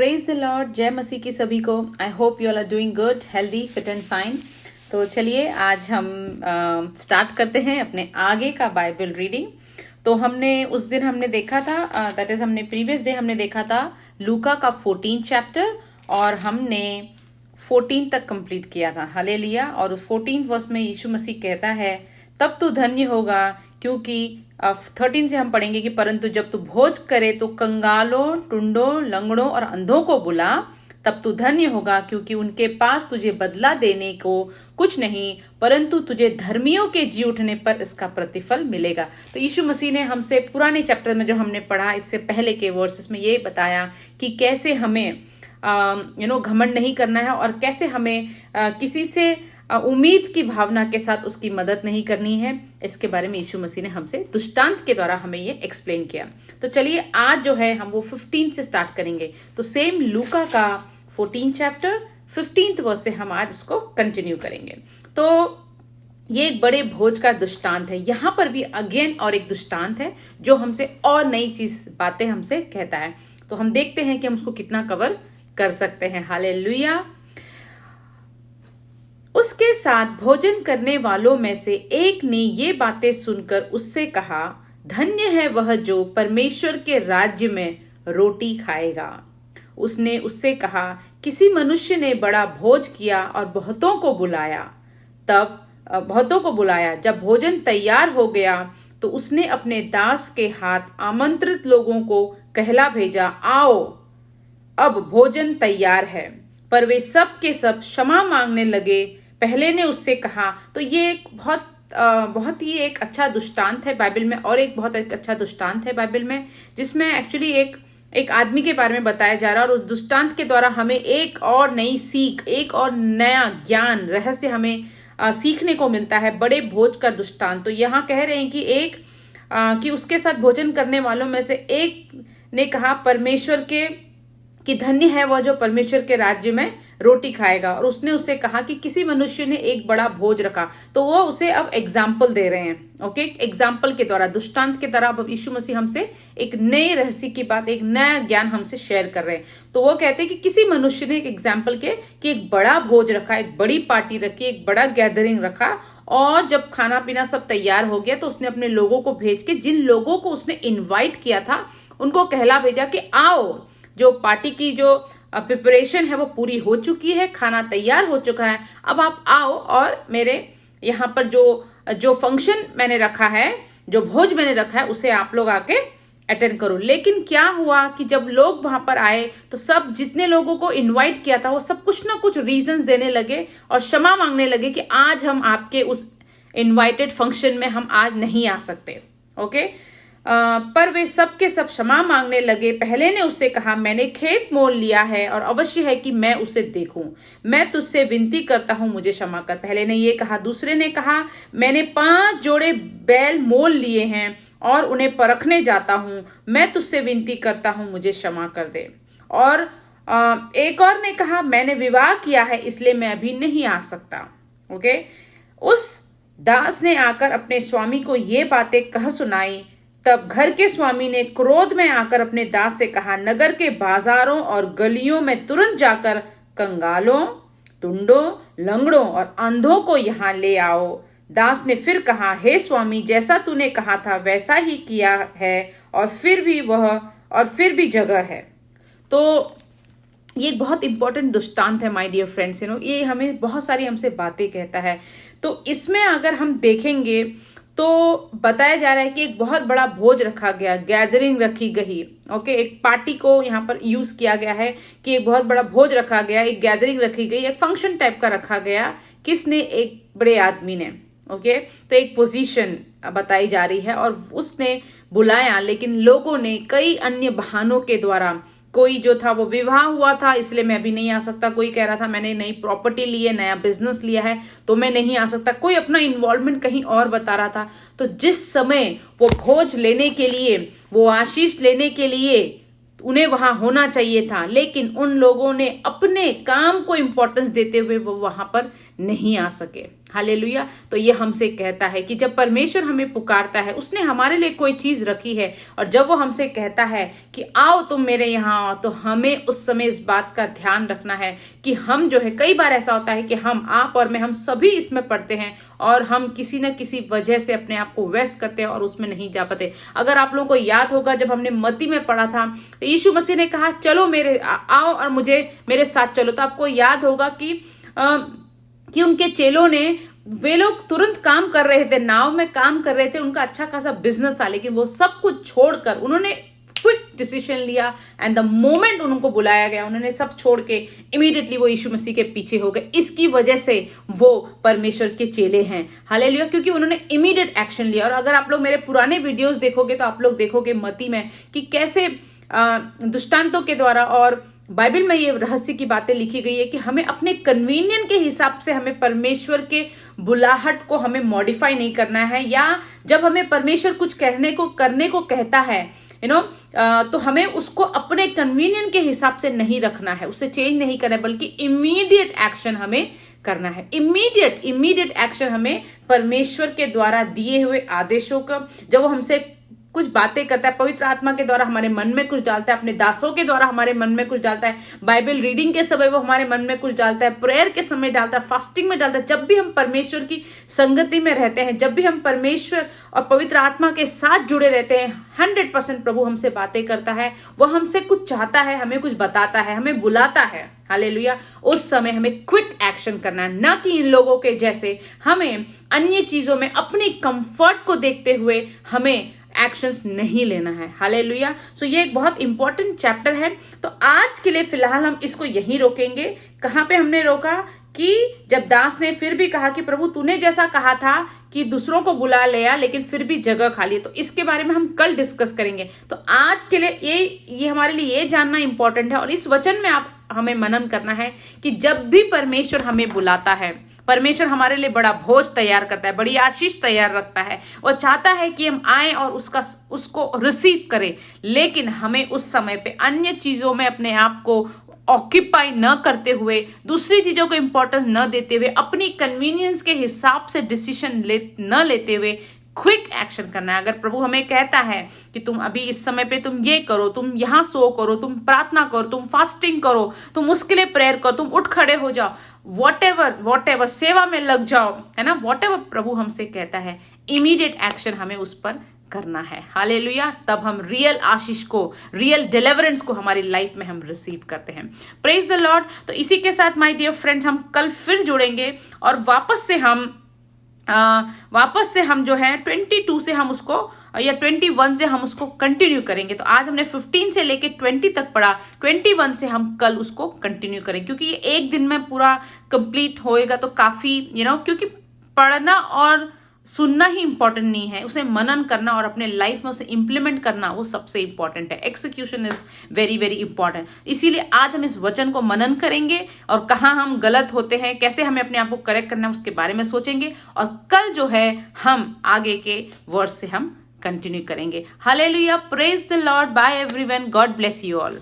Praise the Lord, जय मसीह की सभी को। I hope you all are doing good, healthy, fit and fine. तो चलिए आज हम स्टार्ट करते हैं अपने आगे का बाइबल रीडिंग। तो उस दिन हमने देखा था, दैट इज हमने प्रीवियस डे हमने देखा था लूका का 14 चैप्टर और हमने 14 तक कंप्लीट किया था। हालेलुया। और उस 14 वर्स में यीशु मसीह कहता है, तब तू धन्य होगा, क्योंकि 13 से हम पढ़ेंगे कि परंतु जब तू भोज करे तो कंगालों, टुंडों, लंगड़ों और अंधों को बुला, तब तू धन्य होगा, क्योंकि उनके पास तुझे बदला देने को कुछ नहीं, परंतु तुझे धर्मियों के जी उठने पर इसका प्रतिफल मिलेगा। तो यीशु मसीह ने हमसे पुराने चैप्टर में जो हमने पढ़ा, इससे पहले के वर्सेस में ये बताया कि कैसे हमें घमंड नहीं करना है और कैसे हमें किसी से उम्मीद की भावना के साथ उसकी मदद नहीं करनी है। इसके बारे में यीशु मसीह ने हमसे दृष्टांत के द्वारा हमें ये एक्सप्लेन किया। तो चलिए आज जो है हम वो 15 से स्टार्ट करेंगे। तो सेम लूका का 14 चैप्टर 15th वर्स से हम आज इसको कंटिन्यू करेंगे। तो ये एक बड़े भोज का दृष्टांत है। यहाँ पर भी अगेन और एक दृष्टांत है जो हमसे और नई बातें हमसे कहता है। तो हम देखते हैं कि हम उसको कितना कवर कर सकते हैं। हालेलुया। उसके साथ भोजन करने वालों में से एक ने ये बातें सुनकर उससे कहा, धन्य है वह जो परमेश्वर के राज्य में रोटी खाएगा। उसने उससे कहा, किसी मनुष्य ने बड़ा भोज किया और बहुतों को बुलाया। जब भोजन तैयार हो गया तो उसने अपने दास के हाथ आमंत्रित लोगों को कहला भेजा, आओ, अब भोजन तैयार है। पर वे सब के सब क्षमा मांगने लगे। पहले ने उससे कहा। तो ये एक बहुत ही एक अच्छा दृष्टांत है बाइबल में, और एक बहुत अच्छा दृष्टांत है बाइबल में जिसमें एक्चुअली एक आदमी के बारे में बताया जा रहा है। और उस दृष्टांत के द्वारा हमें एक और नई सीख, एक और नया ज्ञान, रहस्य हमें सीखने को मिलता है। बड़े भोज का दृष्टांत। तो यहाँ कह रहे हैं कि उसके साथ भोजन करने वालों में से एक ने कहा कि धन्य है वह जो परमेश्वर के राज्य में रोटी खाएगा। और उसने उससे कहा कि किसी मनुष्य ने एक बड़ा भोज रखा। तो वो उसे अब एग्जाम्पल दे रहे हैं। ओके, एग्जाम्पल के द्वारा, दृष्टांत के द्वारा अब यीशु मसीह हमसे एक नए रहस्य की बात, एक नया ज्ञान हमसे शेयर कर रहे हैं। तो वो कहते हैं कि किसी मनुष्य ने एक एग्जाम्पल के कि एक बड़ा भोज रखा, एक बड़ी पार्टी रखी, एक बड़ा गैदरिंग रखा। और जब खाना पीना सब तैयार हो गया तो उसने अपने लोगों को भेज के, जिन लोगों को उसने इन्वाइट किया था, उनको कहला भेजा कि आओ, जो पार्टी की जो प्रिपरेशन है वो पूरी हो चुकी है, खाना तैयार हो चुका है, अब आप आओ और मेरे यहाँ पर जो फंक्शन मैंने रखा है, जो भोज मैंने रखा है, उसे आप लोग आके अटेंड करो। लेकिन क्या हुआ कि जब लोग वहां पर आए तो सब जितने लोगों को इनवाइट किया था वो सब कुछ ना कुछ रीजंस देने लगे और क्षमा मांगने लगे कि आज हम आपके उस इनवाइटेड फंक्शन में हम आज नहीं आ सकते। ओके, पर वे सब के सब क्षमा मांगने लगे। पहले ने उससे कहा, मैंने खेत मोल लिया है और अवश्य है कि मैं उसे देखूं। मैं तुझसे विनती करता हूं, मुझे क्षमा कर। पहले ने ये कहा। दूसरे ने कहा, मैंने 5 जोड़े बैल मोल लिए हैं और उन्हें परखने जाता हूं। मैं तुझसे विनती करता हूं, मुझे क्षमा कर दे। और एक और ने कहा, मैंने विवाह किया है इसलिए मैं अभी नहीं आ सकता। ओके, उस दास ने आकर अपने स्वामी को ये बातें कह सुनाई। तब घर के स्वामी ने क्रोध में आकर अपने दास से कहा, नगर के बाजारों और गलियों में तुरंत जाकर कंगालों, टुंडों, लंगड़ों और अंधों को यहाँ ले आओ। दास ने फिर कहा, हे स्वामी, जैसा तूने कहा था वैसा ही किया है, और फिर भी जगह है। तो ये बहुत इंपॉर्टेंट दृष्टांत है माय डियर फ्रेंड्स। ये हमें बहुत सारी हमसे बातें कहता है। तो इसमें अगर हम देखेंगे तो बताया जा रहा है कि एक बहुत बड़ा भोज रखा गया, गैदरिंग रखी गई। ओके, एक पार्टी को यहाँ पर यूज किया गया है कि एक बहुत बड़ा भोज रखा गया, एक गैदरिंग रखी गई, एक फंक्शन टाइप का रखा गया। किसने? एक बड़े आदमी ने। ओके, तो एक पोजीशन बताई जा रही है और उसने बुलाया, लेकिन लोगों ने कई अन्य बहानों के द्वारा, कोई जो था वो विवाह हुआ था इसलिए मैं अभी नहीं आ सकता, कोई कह रहा था मैंने नई प्रॉपर्टी ली है, नया बिजनेस लिया है तो मैं नहीं आ सकता, कोई अपना इन्वॉल्वमेंट कहीं और बता रहा था। तो जिस समय वो भोज लेने के लिए, वो आशीष लेने के लिए उन्हें वहां होना चाहिए था, लेकिन उन लोगों ने अपने काम को इंपॉर्टेंस देते हुए वो वहां पर नहीं आ सके। हालेलुया। तो ये हमसे कहता है कि जब परमेश्वर हमें पुकारता है, उसने हमारे लिए कोई चीज रखी है, और जब वो हमसे कहता है कि आओ तुम मेरे यहाँ आओ, तो हमें उस समय इस बात का ध्यान रखना है कि हम जो है, कई बार ऐसा होता है कि आप और मैं, हम सभी इसमें पढ़ते हैं और हम किसी न किसी वजह से अपने आप को व्यस्त करते हैं और उसमें नहीं जा पाते। अगर आप लोगों को याद होगा, जब हमने मत्ती में पढ़ा था, तो यीशु मसीह ने कहा चलो आओ और मेरे साथ चलो। तो आपको याद होगा कि उनके चेलों ने, वे लोग तुरंत काम कर रहे थे, नाव में काम कर रहे थे, उनका अच्छा खासा बिजनेस था, लेकिन वो सब कुछ छोड़कर उन्होंने क्विक डिसीजन लिया, एंड द मोमेंट उनको बुलाया गया, उन्होंने सब छोड़ के इमीडिएटली वो यीशु मसीह के पीछे हो गए। इसकी वजह से वो परमेश्वर के चेले हैं। हालेलुया। क्योंकि उन्होंने इमीडिएट एक्शन लिया। और अगर आप लोग मेरे पुराने वीडियोस देखोगे तो आप लोग देखोगे मत्ती में कि कैसे दृष्टांतों के द्वारा और बाइबल में ये रहस्य की बातें लिखी गई है कि हमें अपने कन्वीनियंट के हिसाब से हमें परमेश्वर के बुलाहट को हमें मॉडिफाई नहीं करना है, या जब हमें परमेश्वर कुछ करने को कहता है तो हमें उसको अपने कन्वीनियंट के हिसाब से नहीं रखना है, उसे चेंज नहीं करना है, बल्कि इमीडिएट एक्शन हमें करना है। इमीडिएट एक्शन हमें परमेश्वर के द्वारा दिए हुए आदेशों का, जब वो हमसे कुछ बातें करता है, पवित्र आत्मा के द्वारा हमारे मन में कुछ डालता है, अपने दासों के द्वारा हमारे मन में कुछ डालता है, बाइबल रीडिंग के समय वो हमारे मन में कुछ डालता है, प्रेयर के समय डालता है, फास्टिंग में डालता है। जब भी हम परमेश्वर की संगति में रहते हैं, जब भी हम परमेश्वर और पवित्र आत्मा के साथ जुड़े रहते हैं, 100% प्रभु हमसे बातें करता है, वो हमसे कुछ चाहता है, हमें कुछ बताता है, हमें बुलाता है। हालेलुया। उस समय हमें क्विक एक्शन करना है, ना कि इन लोगों के जैसे हमें अन्य चीजों में अपनी कंफर्ट को देखते हुए हमें एक्शंस नहीं लेना है। हालेलुया। सो ये एक बहुत इंपॉर्टेंट चैप्टर है। तो आज के लिए फिलहाल हम इसको यहीं रोकेंगे। कहां पे हमने रोका कि जब दास ने फिर भी कहा कि प्रभु तूने जैसा कहा था कि दूसरों को बुला लिया, लेकिन फिर भी जगह खाली है, तो इसके बारे में हम कल डिस्कस करेंगे। तो आज के लिए ये हमारे लिए ये जानना इंपॉर्टेंट है, और इस वचन में आप हमें मनन करना है कि जब भी परमेश्वर हमें बुलाता है, परमेश्वर हमारे लिए बड़ा भोज तैयार करता है, बड़ी आशीष तैयार रखता है। वो चाहता है कि हम आए और उसको रिसीव करें, लेकिन हमें उस समय पे अन्य चीजों में अपने आप को ऑक्यूपाई न करते हुए, दूसरी चीजों को इंपॉर्टेंस न देते हुए, अपनी कन्वीनियंस के हिसाब से डिसीजन न लेते हुए क्विक एक्शन करना है। अगर प्रभु हमें कहता है कि तुम अभी इस समय पे तुम ये करो, तुम यहाँ सो करो, तुम प्रार्थना करो, तुम फास्टिंग करो, तुम उसके लिए प्रेयर करो, तुम उठ खड़े हो जाओ, वॉट एवर सेवा में लग जाओ, है ना, वॉट एवर प्रभु हमसे कहता है, इमीडिएट एक्शन हमें उस पर करना है। हालेलुया। तब हम रियल आशीष को, रियल डिलीवरेंस को हमारी लाइफ में हम रिसीव करते हैं। Praise the Lord. तो इसी के साथ माय डियर फ्रेंड्स, हम कल फिर जुड़ेंगे और वापस से हम जो है 22 से हम उसको, या 21 से हम उसको कंटिन्यू करेंगे। तो आज हमने 15 से लेके 20 तक पढ़ा, 21 से हम कल उसको कंटिन्यू करेंगे, क्योंकि ये एक दिन में पूरा कंप्लीट होएगा तो काफी क्योंकि पढ़ना और सुनना ही इंपॉर्टेंट नहीं है, उसे मनन करना और अपने लाइफ में उसे इंप्लीमेंट करना वो सबसे इंपॉर्टेंट है। Execution is very very important. इसीलिए आज हम इस वचन को मनन करेंगे और कहाँ हम गलत होते हैं, कैसे हमें अपने आप को करेक्ट करना है, उसके बारे में सोचेंगे, और कल जो है हम आगे के वर्ड से हम कंटिन्यू करेंगे। Hallelujah. Praise the Lord. Bye everyone. God bless you all.